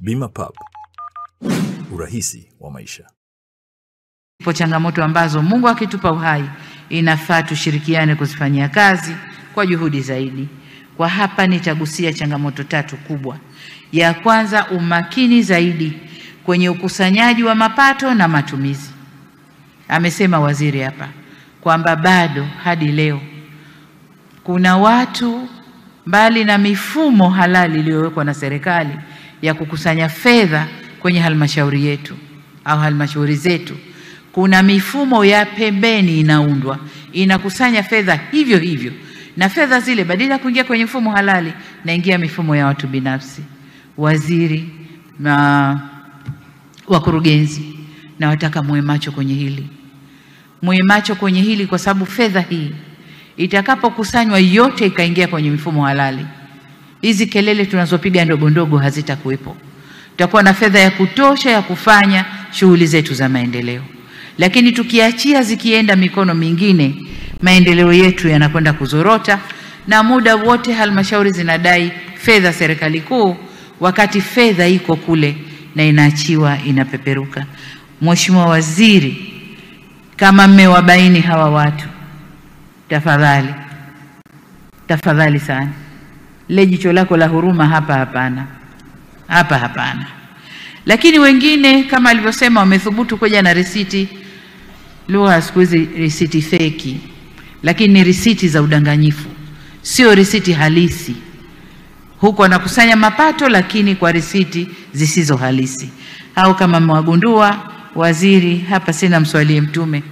Bima Pub, urahisi wa maisha. Ipo changamoto ambazo Mungu akitupa uhai inafaa tushirikiane kuzifanyia kazi kwa juhudi zaidi. Kwa hapa nitagusia changamoto tatu kubwa. Ya kwanza, umakini zaidi kwenye ukusanyaji wa mapato na matumizi. Amesema waziri hapa kwamba bado hadi leo kuna watu, mbali na mifumo halali iliyowekwa na serikali ya kukusanya fedha kwenye halmashauri yetu au halmashauri zetu, kuna mifumo ya pembeni inaundwa inakusanya fedha hivyo hivyo, na fedha zile badala ya kuingia kwenye mfumo halali naingia mifumo ya watu binafsi. Waziri na wakurugenzi, na wataka muwe macho kwenye hili, muwe macho kwenye hili, kwa sababu fedha hii itakapokusanywa yote ikaingia kwenye mifumo halali, hizi kelele tunazopiga ndogo ndogo hazitakuwepo. Tutakuwa na fedha ya kutosha ya kufanya shughuli zetu za maendeleo. Lakini tukiachia zikienda mikono mingine, maendeleo yetu yanakwenda kuzorota, na muda wote halmashauri zinadai fedha serikali kuu, wakati fedha iko kule na inaachiwa inapeperuka. Mheshimiwa Waziri, kama mmewabaini hawa watu, tafadhali sana, le jicho lako la huruma hapa hapana. Lakini wengine kama alivyosema wamethubutu kuja na risiti, lugha siku hizi risiti feki, lakini ni risiti za udanganyifu, sio risiti halisi. Huko wanakusanya mapato lakini kwa risiti zisizo halisi. Au kama mwagundua, waziri, hapa sina mswalie Mtume,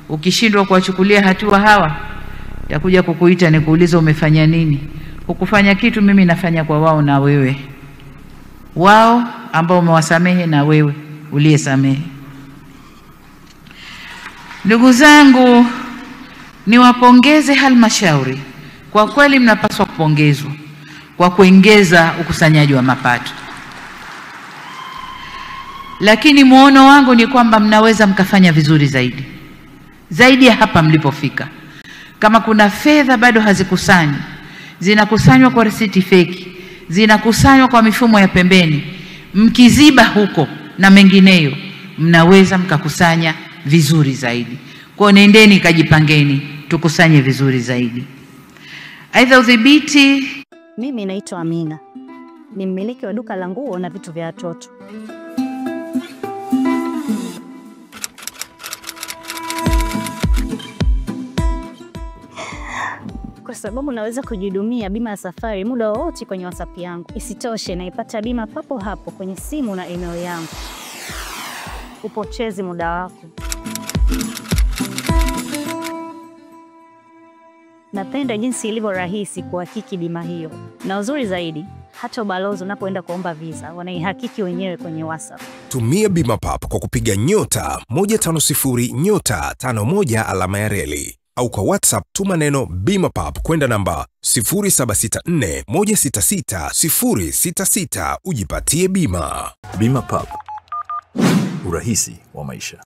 ukishindwa kuwachukulia hatua hawa, takuja kukuita nikuuliza umefanya nini. Ukufanya kitu, mimi nafanya kwa wao na wewe, wao ambao umewasamehe na wewe uliyesamehe. Ndugu zangu, niwapongeze halmashauri, kwa kweli mnapaswa kupongezwa kwa kuongeza ukusanyaji wa mapato. Lakini muono wangu ni kwamba mnaweza mkafanya vizuri zaidi ya hapa mlipofika. Kama kuna fedha bado hazikusanywi, zinakusanywa kwa risiti feki, zinakusanywa kwa mifumo ya pembeni, mkiziba huko na mengineyo, mnaweza mkakusanya vizuri zaidi. Kwa nendeni kajipangeni, tukusanye vizuri zaidi. Aidha, udhibiti. Mimi naitwa Amina, ni mmiliki wa duka la nguo na vitu vya watoto. Kwa sababu naweza kujihudumia bima ya safari muda wowote kwenye WhatsApp yangu. Isitoshe, naipata bima papo hapo kwenye simu na email yangu. Upotezi muda wako. Napenda jinsi ilivyo rahisi kuhakiki bima hiyo. Na uzuri zaidi, hata ubalozi unapoenda kuomba visa wanaihakiki wenyewe kwenye WhatsApp. Tumia Bima Pub kwa kupiga *150*51 alama ya reli, au kwa WhatsApp tuma neno Bima Pub kwenda namba 0764166066 ujipatie bima. Bima Pub, urahisi wa maisha.